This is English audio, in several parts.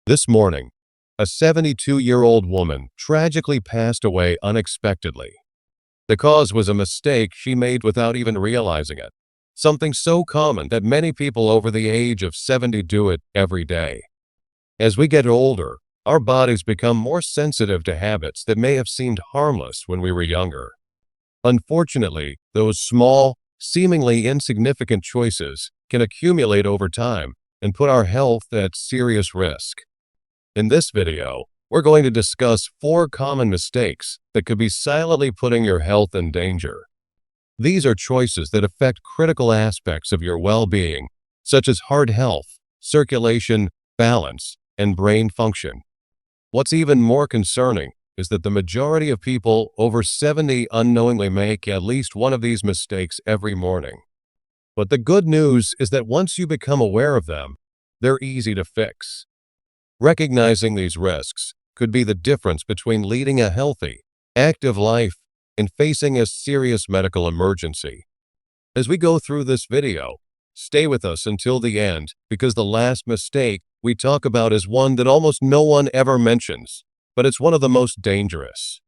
This morning, a 72-year-old woman tragically passed away unexpectedly. The cause was a mistake she made without even realizing it, something so common that many people over the age of 70 do it every day. As we get older, our bodies become more sensitive to habits that may have seemed harmless when we were younger. Unfortunately, those small, seemingly insignificant choices can accumulate over time and put our health at serious risk. In this video, we're going to discuss 4 common mistakes that could be silently putting your health in danger. These are choices that affect critical aspects of your well-being, such as heart health, circulation, balance, and brain function. What's even more concerning is that the majority of people over 70 unknowingly make at least one of these mistakes every morning. But the good news is that once you become aware of them, they're easy to fix. Recognizing these risks could be the difference between leading a healthy, active life and facing a serious medical emergency. As we go through this video, stay with us until the end because the last mistake we talk about is one that almost no one ever mentions, but it's one of the most dangerous.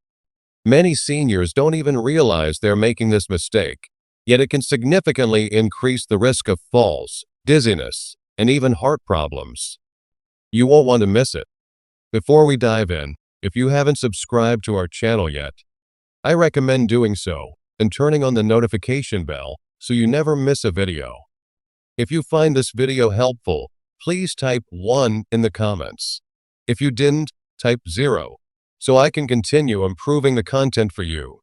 Many seniors don't even realize they're making this mistake, yet it can significantly increase the risk of falls, dizziness, and even heart problems. You won't want to miss it. Before we dive in, if you haven't subscribed to our channel yet, I recommend doing so and turning on the notification bell so you never miss a video. If you find this video helpful, please type 1 in the comments. If you didn't, type 0, so I can continue improving the content for you.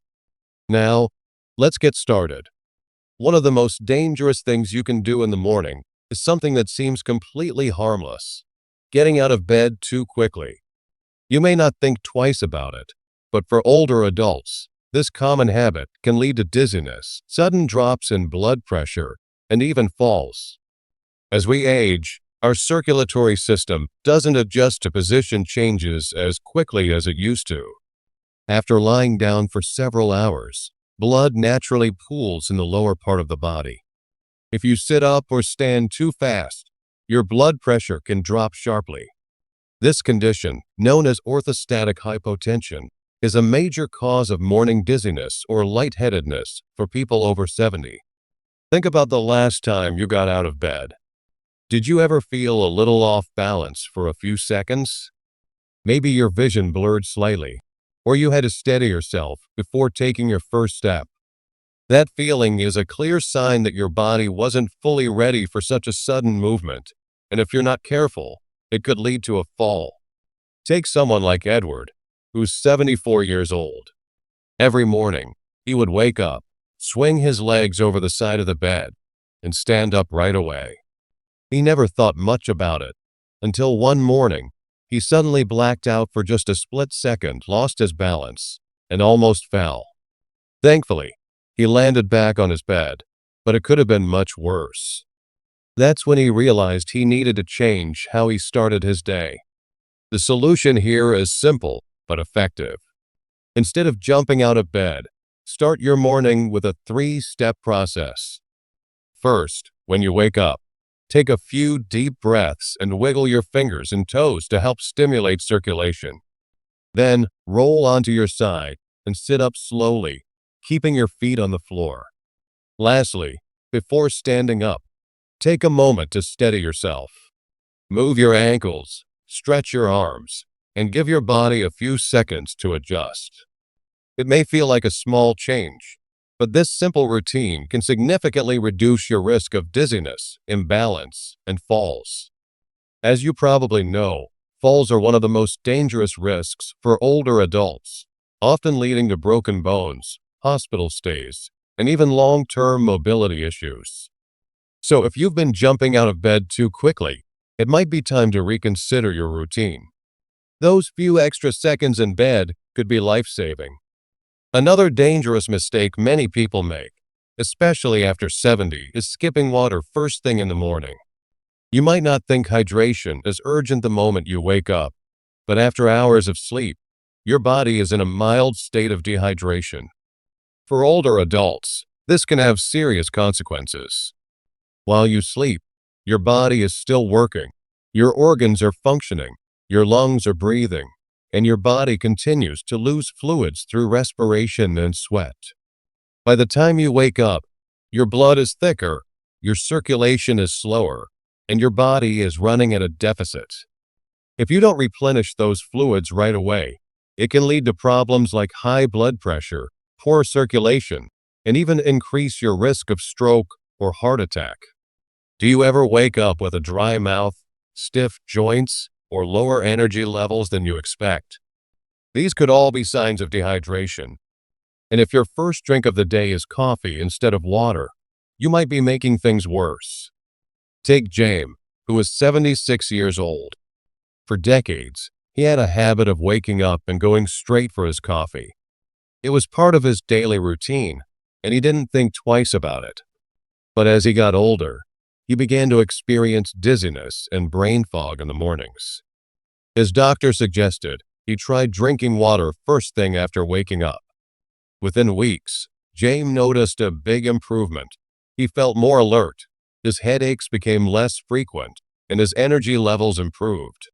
Now, let's get started. One of the most dangerous things you can do in the morning is something that seems completely harmless: getting out of bed too quickly. You may not think twice about it, but for older adults, this common habit can lead to dizziness, sudden drops in blood pressure, and even falls. As we age, our circulatory system doesn't adjust to position changes as quickly as it used to. After lying down for several hours, blood naturally pools in the lower part of the body. If you sit up or stand too fast, your blood pressure can drop sharply. This condition, known as orthostatic hypotension, is a major cause of morning dizziness or lightheadedness for people over 70. Think about the last time you got out of bed. Did you ever feel a little off balance for a few seconds? Maybe your vision blurred slightly, or you had to steady yourself before taking your first step. That feeling is a clear sign that your body wasn't fully ready for such a sudden movement, and if you're not careful, it could lead to a fall. Take someone like Edward, who's 74 years old. Every morning, he would wake up, swing his legs over the side of the bed, and stand up right away. He never thought much about it, until one morning, he suddenly blacked out for just a split second, lost his balance, and almost fell. Thankfully, he landed back on his bed, but it could have been much worse. That's when he realized he needed to change how he started his day. The solution here is simple but effective. Instead of jumping out of bed, start your morning with a 3-step process. First, when you wake up, take a few deep breaths and wiggle your fingers and toes to help stimulate circulation. Then, roll onto your side and sit up slowly, keeping your feet on the floor. Lastly, before standing up, take a moment to steady yourself. Move your ankles, stretch your arms, and give your body a few seconds to adjust. It may feel like a small change, but this simple routine can significantly reduce your risk of dizziness, imbalance, and falls. As you probably know, falls are one of the most dangerous risks for older adults, often leading to broken bones, hospital stays, and even long-term mobility issues. So if you've been jumping out of bed too quickly, it might be time to reconsider your routine. Those few extra seconds in bed could be life-saving. Another dangerous mistake many people make, especially after 70, is skipping water first thing in the morning. You might not think hydration is urgent the moment you wake up, but after hours of sleep, your body is in a mild state of dehydration. For older adults, this can have serious consequences. While you sleep, your body is still working, your organs are functioning, your lungs are breathing, and your body continues to lose fluids through respiration and sweat. By the time you wake up, your blood is thicker, your circulation is slower, and your body is running at a deficit. If you don't replenish those fluids right away, it can lead to problems like high blood pressure, poor circulation, and even increase your risk of stroke or heart attack. Do you ever wake up with a dry mouth, stiff joints, or lower energy levels than you expect? These could all be signs of dehydration. And if your first drink of the day is coffee instead of water, you might be making things worse. Take James, who is 76 years old. For decades, he had a habit of waking up and going straight for his coffee. It was part of his daily routine, and he didn't think twice about it. But as he got older, he began to experience dizziness and brain fog in the mornings. His doctor suggested he try drinking water first thing after waking up. Within weeks, James noticed a big improvement. He felt more alert, his headaches became less frequent, and his energy levels improved.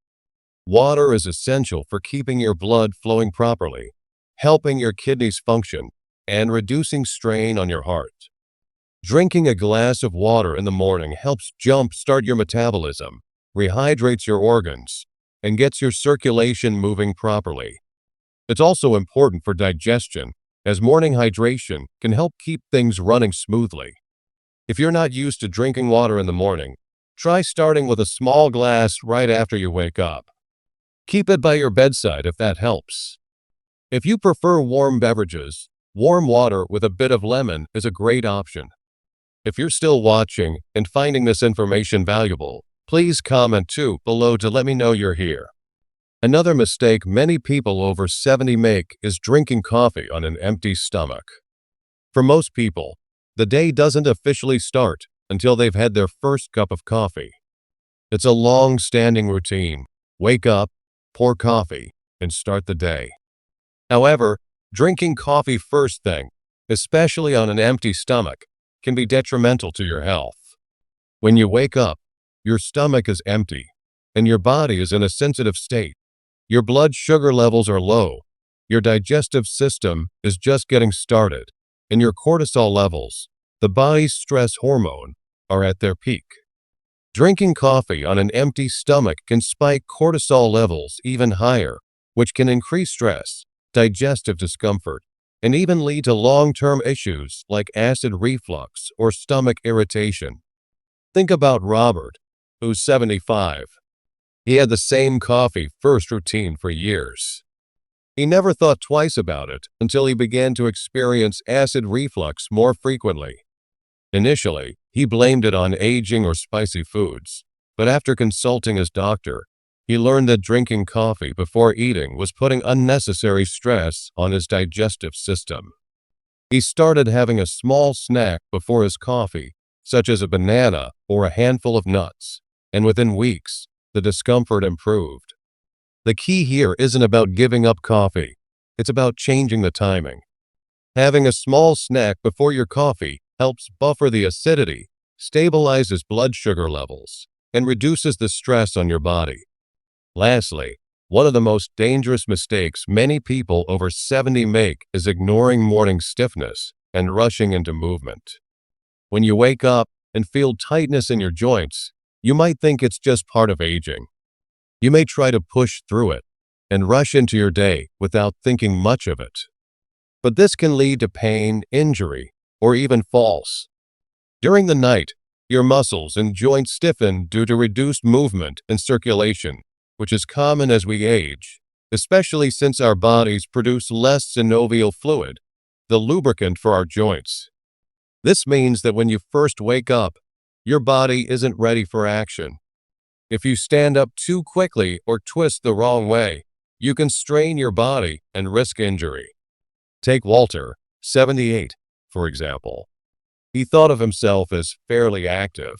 Water is essential for keeping your blood flowing properly, helping your kidneys function, and reducing strain on your heart. Drinking a glass of water in the morning helps jump-start your metabolism, rehydrates your organs, and gets your circulation moving properly. It's also important for digestion, as morning hydration can help keep things running smoothly. If you're not used to drinking water in the morning, try starting with a small glass right after you wake up. Keep it by your bedside if that helps. If you prefer warm beverages, warm water with a bit of lemon is a great option. If you're still watching and finding this information valuable, please comment too below to let me know you're here. Another mistake many people over 70 make is drinking coffee on an empty stomach. For most people, the day doesn't officially start until they've had their first cup of coffee. It's a long-standing routine. Wake up, pour coffee, and start the day. However, drinking coffee first thing, especially on an empty stomach, can be detrimental to your health. When you wake up, your stomach is empty, and your body is in a sensitive state. Your blood sugar levels are low, your digestive system is just getting started, and your cortisol levels, the body's stress hormone, are at their peak. Drinking coffee on an empty stomach can spike cortisol levels even higher, which can increase stress, digestive discomfort, and even lead to long-term issues like acid reflux or stomach irritation. Think about Robert, who's 75. He had the same coffee first routine for years. He never thought twice about it until he began to experience acid reflux more frequently. Initially, he blamed it on aging or spicy foods, but after consulting his doctor, he learned that drinking coffee before eating was putting unnecessary stress on his digestive system. He started having a small snack before his coffee, such as a banana or a handful of nuts, and within weeks, the discomfort improved. The key here isn't about giving up coffee, it's about changing the timing. Having a small snack before your coffee helps buffer the acidity, stabilizes blood sugar levels, and reduces the stress on your body. Lastly, one of the most dangerous mistakes many people over 70 make is ignoring morning stiffness and rushing into movement. When you wake up and feel tightness in your joints, you might think it's just part of aging. You may try to push through it and rush into your day without thinking much of it. But this can lead to pain, injury, or even falls. During the night, your muscles and joints stiffen due to reduced movement and circulation, which is common as we age, especially since our bodies produce less synovial fluid, the lubricant for our joints. This means that when you first wake up, your body isn't ready for action. If you stand up too quickly or twist the wrong way, you can strain your body and risk injury. Take Walter, 78, for example. He thought of himself as fairly active,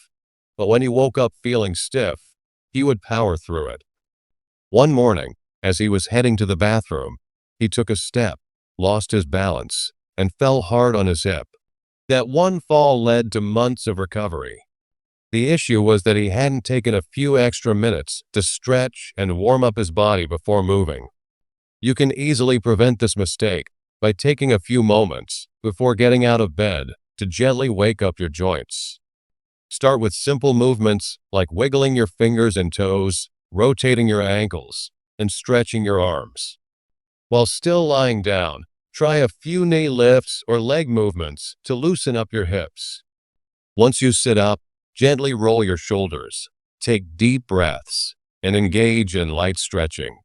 but when he woke up feeling stiff, he would power through it. One morning, as he was heading to the bathroom, he took a step, lost his balance, and fell hard on his hip. That one fall led to months of recovery. The issue was that he hadn't taken a few extra minutes to stretch and warm up his body before moving. You can easily prevent this mistake by taking a few moments before getting out of bed to gently wake up your joints. Start with simple movements like wiggling your fingers and toes, rotating your ankles, and stretching your arms. While still lying down, try a few knee lifts or leg movements to loosen up your hips. Once you sit up, gently roll your shoulders, take deep breaths, and engage in light stretching.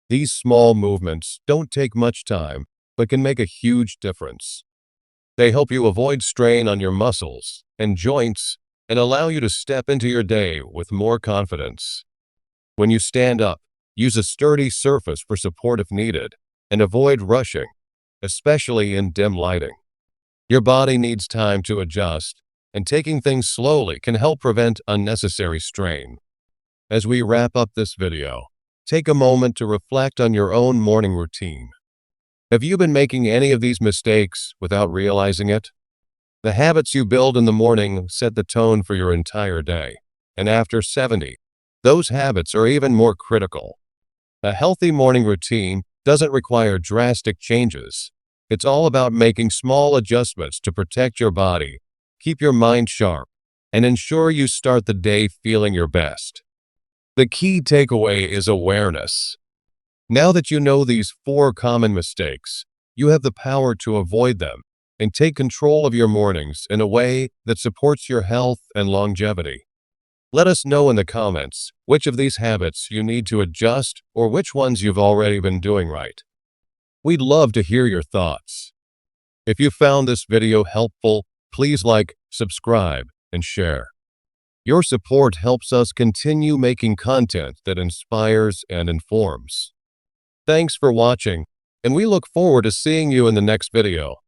These small movements don't take much time, but can make a huge difference. They help you avoid strain on your muscles and joints and allow you to step into your day with more confidence. When you stand up, use a sturdy surface for support if needed, and avoid rushing, especially in dim lighting. Your body needs time to adjust, and taking things slowly can help prevent unnecessary strain. As we wrap up this video, take a moment to reflect on your own morning routine. Have you been making any of these mistakes without realizing it? The habits you build in the morning set the tone for your entire day, and after 70, those habits are even more critical. A healthy morning routine doesn't require drastic changes. It's all about making small adjustments to protect your body, keep your mind sharp, and ensure you start the day feeling your best. The key takeaway is awareness. Now that you know these 4 common mistakes, you have the power to avoid them and take control of your mornings in a way that supports your health and longevity. Let us know in the comments which of these habits you need to adjust or which ones you've already been doing right. We'd love to hear your thoughts. If you found this video helpful, please like, subscribe, and share. Your support helps us continue making content that inspires and informs. Thanks for watching, and we look forward to seeing you in the next video.